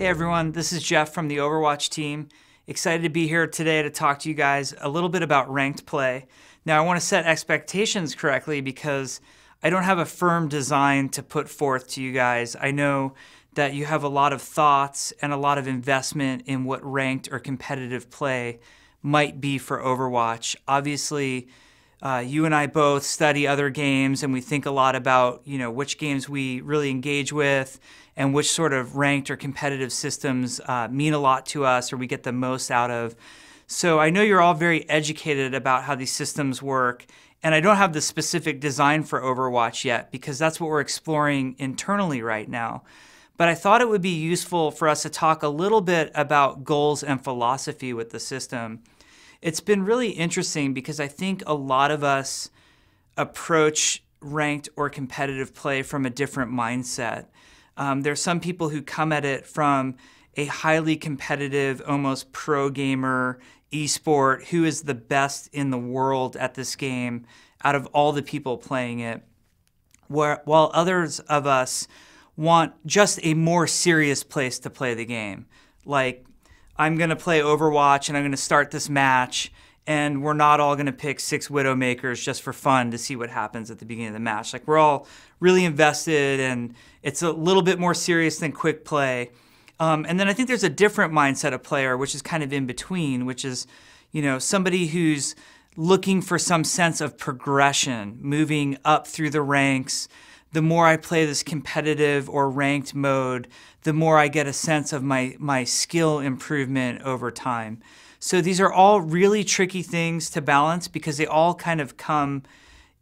Hey everyone, this is Jeff from the Overwatch team. Excited to be here today to talk to you guys a little bit about ranked play. Now I want to set expectations correctly because I don't have a firm design to put forth to you guys. I know that you have a lot of thoughts and a lot of investment in what ranked or competitive play might be for Overwatch. Obviously, you and I both study other games and we think a lot about, which games we really engage with and which sort of ranked or competitive systems mean a lot to us or we get the most out of. So I know you're all very educated about how these systems work, and I don't have the specific design for Overwatch yet because that's what we're exploring internally right now. But I thought it would be useful for us to talk a little bit about goals and philosophy with the system. It's been really interesting because I think a lot of us approach ranked or competitive play from a different mindset. There's some people who come at it from a highly competitive, almost pro gamer, esport, who is the best in the world at this game out of all the people playing it, while others of us want just a more serious place to play the game. Like, I'm going to play Overwatch and I'm going to start this match, and we're not all going to pick 6 Widowmakers just for fun to see what happens at the beginning of the match. Like, we're all really invested, and it's a little bit more serious than quick play. And then I think there's a different mindset of player, which is kind of in between, which is, somebody who's looking for some sense of progression, moving up through the ranks. The more I play this competitive or ranked mode, the more I get a sense of my skill improvement over time. So these are all really tricky things to balance because they all kind of come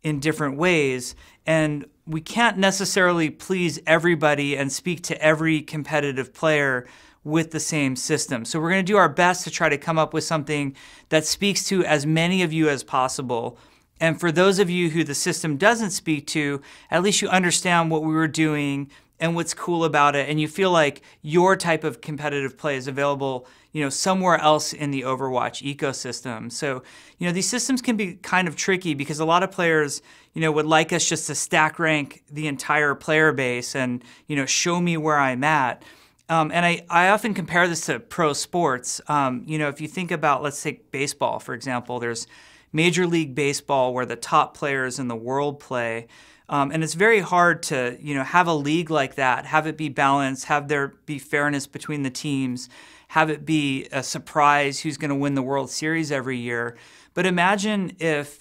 in different ways, and we can't necessarily please everybody and speak to every competitive player with the same system. So we're going to do our best to try to come up with something that speaks to as many of you as possible. And for those of you who the system doesn't speak to, at least you understand what we were doing and what's cool about it, and you feel like your type of competitive play is available, somewhere else in the Overwatch ecosystem. So, these systems can be kind of tricky because a lot of players, would like us just to stack rank the entire player base and, show me where I'm at. And I often compare this to pro sports. If you think about, let's take baseball, for example, there's Major League Baseball where the top players in the world play. And it's very hard to, have a league like that, have it be balanced, have there be fairness between the teams, have it be a surprise who's going to win the World Series every year. But imagine if,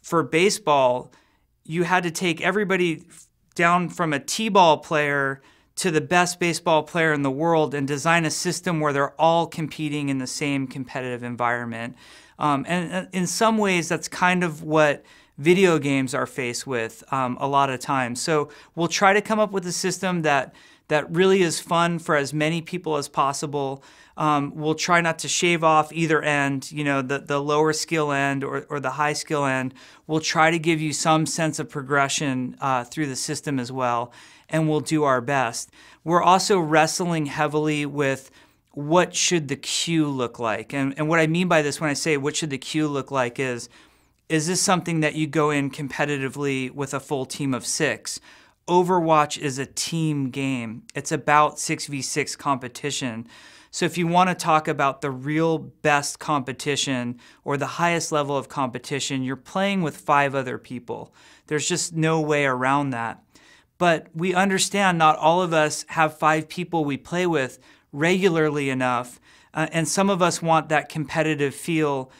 for baseball, you had to take everybody down from a T-ball player to the best baseball player in the world and design a system where they're all competing in the same competitive environment. And in some ways, that's kind of what video games are faced with a lot of times. So we'll try to come up with a system that really is fun for as many people as possible. We'll try not to shave off either end, the lower skill end or the high skill end. We'll try to give you some sense of progression through the system as well, and we'll do our best. We're also wrestling heavily with what should the queue look like? And what I mean by this when I say what should the queue look like is this something that you go in competitively with a full team of 6? Overwatch is a team game. It's about 6v6 competition. So if you want to talk about the real best competition or the highest level of competition, you're playing with 5 other people. There's just no way around that. But we understand not all of us have 5 people we play with regularly enough, and some of us want that competitive feel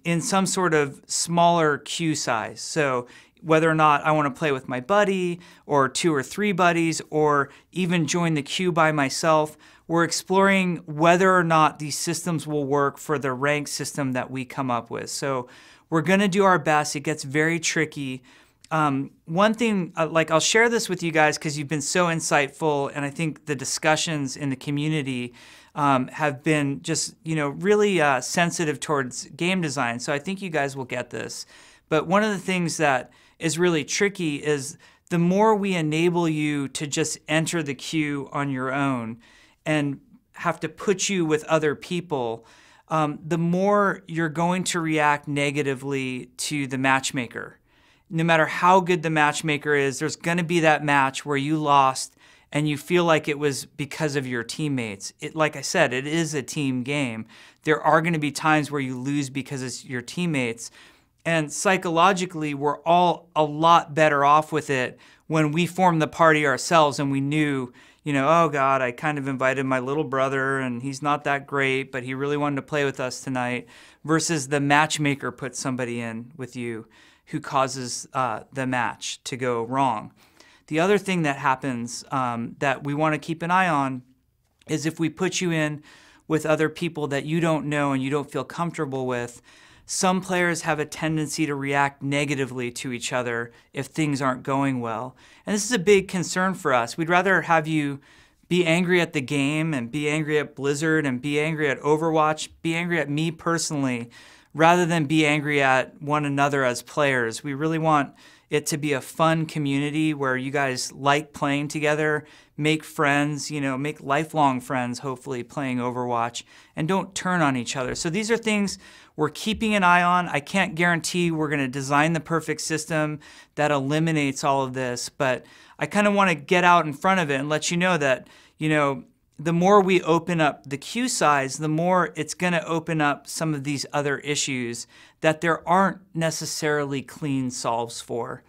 in some sort of smaller queue size. So whether or not I want to play with my buddy or 2 or 3 buddies or even join the queue by myself, we're exploring whether or not these systems will work for the rank system that we come up with. So we're going to do our best. It gets very tricky. One thing, I'll share this with you guys because you've been so insightful, and I think the discussions in the community have been just, really sensitive towards game design. So I think you guys will get this. But one of the things that is really tricky is the more we enable you to just enter the queue on your own and have to put you with other people, the more you're going to react negatively to the matchmaker. No matter how good the matchmaker is, there's going to be that match where you lost and you feel like it was because of your teammates. Like I said, it is a team game. There are going to be times where you lose because it's your teammates. And psychologically, we're all a lot better off with it when we formed the party ourselves and we knew, oh God, I kind of invited my little brother and he's not that great, but he really wanted to play with us tonight, versus the matchmaker puts somebody in with you who causes the match to go wrong. The other thing that happens that we want to keep an eye on is if we put you in with other people that you don't know and you don't feel comfortable with. Some players have a tendency to react negatively to each other if things aren't going well. And this is a big concern for us. We'd rather have you be angry at the game and be angry at Blizzard and be angry at Overwatch, be angry at me personally, rather than be angry at one another as players. We really want it to be a fun community where you guys like playing together, make friends, make lifelong friends, hopefully, playing Overwatch, and don't turn on each other. So these are things we're keeping an eye on. I can't guarantee we're going to design the perfect system that eliminates all of this, but I kind of want to get out in front of it and let you know that, the more we open up the queue size, the more it's going to open up some of these other issues that there aren't necessarily clean solves for.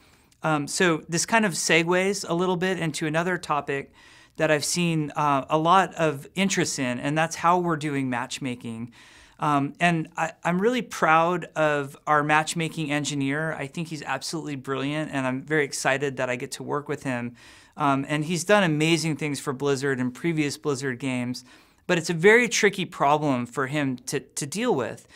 So this kind of segues a little bit into another topic that I've seen a lot of interest in, and that's how we're doing matchmaking. And I'm really proud of our matchmaking engineer. I think he's absolutely brilliant, and I'm very excited that I get to work with him. And he's done amazing things for Blizzard and previous Blizzard games, but it's a very tricky problem for him to deal with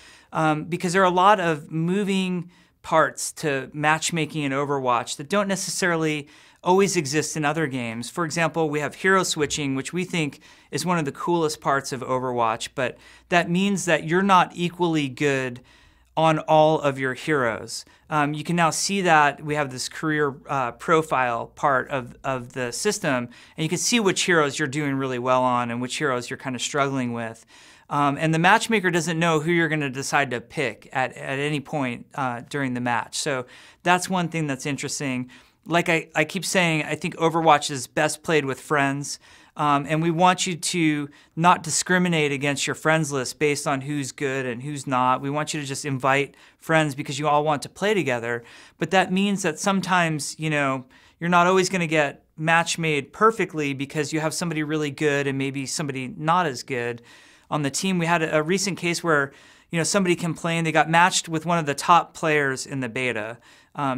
because there are a lot of moving parts to matchmaking in Overwatch that don't necessarily always exist in other games. For example, we have hero switching, which we think is one of the coolest parts of Overwatch, but that means that you're not equally good on all of your heroes. You can now see that we have this career profile part of the system, and you can see which heroes you're doing really well on and which heroes you're kind of struggling with. And the matchmaker doesn't know who you're going to decide to pick at any point during the match. So that's one thing that's interesting. Like I keep saying, I think Overwatch is best played with friends. And we want you to not discriminate against your friends list based on who's good and who's not. We want you to just invite friends because you all want to play together. But that means that sometimes, you're not always going to get match made perfectly because you have somebody really good and maybe somebody not as good on the team. We had a recent case where, somebody complained they got matched with one of the top players in the beta.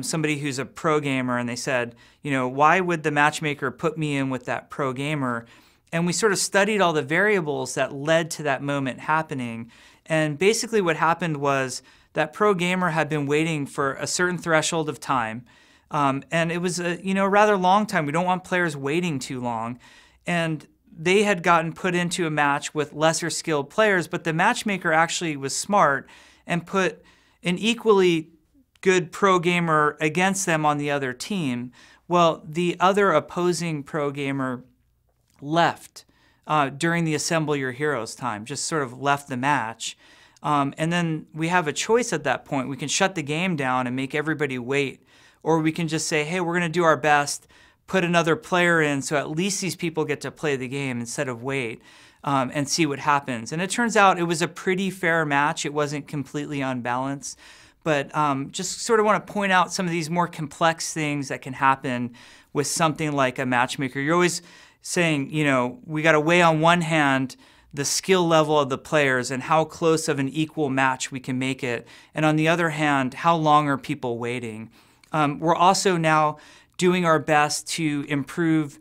Somebody who's a pro gamer, and they said, why would the matchmaker put me in with that pro gamer? And we sort of studied all the variables that led to that moment happening. And basically what happened was that pro gamer had been waiting for a certain threshold of time. And it was a rather long time. We don't want players waiting too long. And they had gotten put into a match with lesser skilled players, but the matchmaker actually was smart and put an equally good pro gamer against them on the other team. Well, the other opposing pro gamer left during the assemble your heroes time, just sort of left the match. And then we have a choice at that point. We can shut the game down and make everybody wait, or we can just say, hey, we're going to do our best, put another player in so at least these people get to play the game instead of wait and see what happens. And it turns out it was a pretty fair match. It wasn't completely unbalanced. But just sort of want to point out some of these more complex things that can happen with something like a matchmaker. You're always saying, we got to weigh on one hand the skill level of the players and how close of an equal match we can make it. And on the other hand, how long are people waiting? We're also now doing our best to improve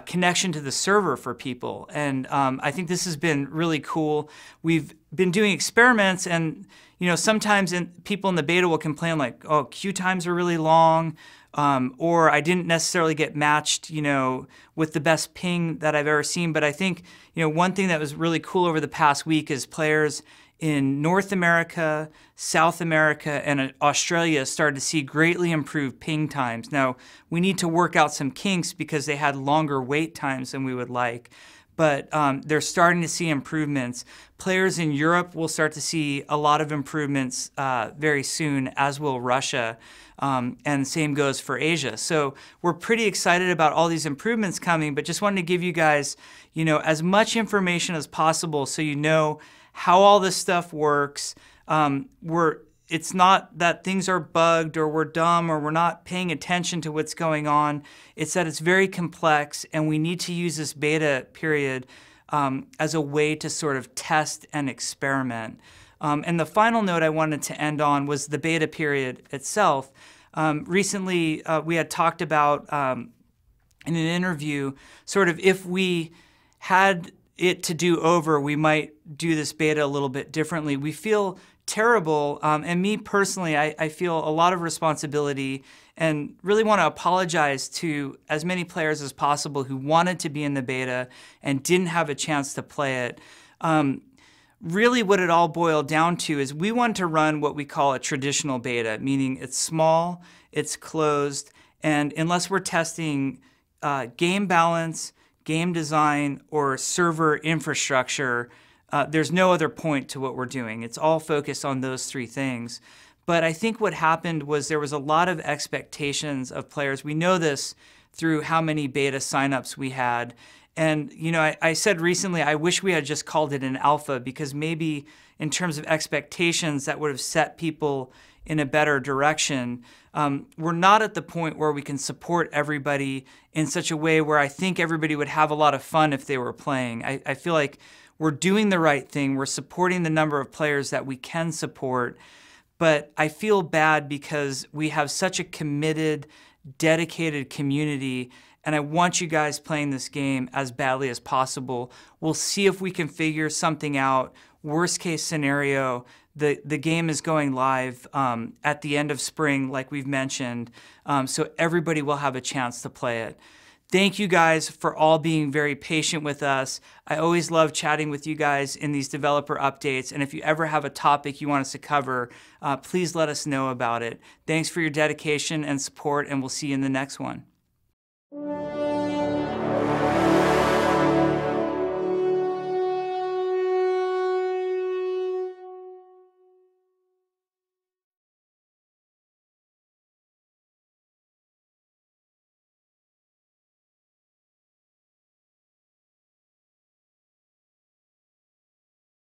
connection to the server for people. And I think this has been really cool. We've been doing experiments, and sometimes people in the beta will complain like, oh, queue times are really long, or I didn't necessarily get matched, with the best ping that I've ever seen. But I think, one thing that was really cool over the past week is players in North America, South America, and Australia started to see greatly improved ping times. Now, we need to work out some kinks because they had longer wait times than we would like. but they're starting to see improvements. Players in Europe will start to see a lot of improvements very soon, as will Russia, and same goes for Asia. So we're pretty excited about all these improvements coming, but just wanted to give you guys, as much information as possible so you know how all this stuff works. It's not that things are bugged or we're dumb or we're not paying attention to what's going on. It's that it's very complex and we need to use this beta period as a way to sort of test and experiment. And the final note I wanted to end on was the beta period itself. Recently, we had talked about in an interview sort of if we had it to do over, we might do this beta a little bit differently. We feel terrible, and me personally, I feel a lot of responsibility and really want to apologize to as many players as possible who wanted to be in the beta and didn't have a chance to play it. Really what it all boiled down to is we want to run what we call a traditional beta, meaning it's small, it's closed, and unless we're testing game balance, game design, or server infrastructure, there's no other point to what we're doing. It's all focused on those three things. But I think what happened was there was a lot of expectations of players. We know this through how many beta signups we had. And I said recently, I wish we had just called it an alpha because maybe in terms of expectations, that would have set people in a better direction. We're not at the point where we can support everybody in such a way where I think everybody would have a lot of fun if they were playing. I feel like we're doing the right thing. We're supporting the number of players that we can support. But I feel bad because we have such a committed, dedicated community, and I want you guys playing this game as badly as possible. We'll see if we can figure something out. Worst case scenario, the game is going live at the end of spring, like we've mentioned, so everybody will have a chance to play it. Thank you guys for all being very patient with us. I always love chatting with you guys in these developer updates, and if you ever have a topic you want us to cover, please let us know about it. Thanks for your dedication and support, and we'll see you in the next one.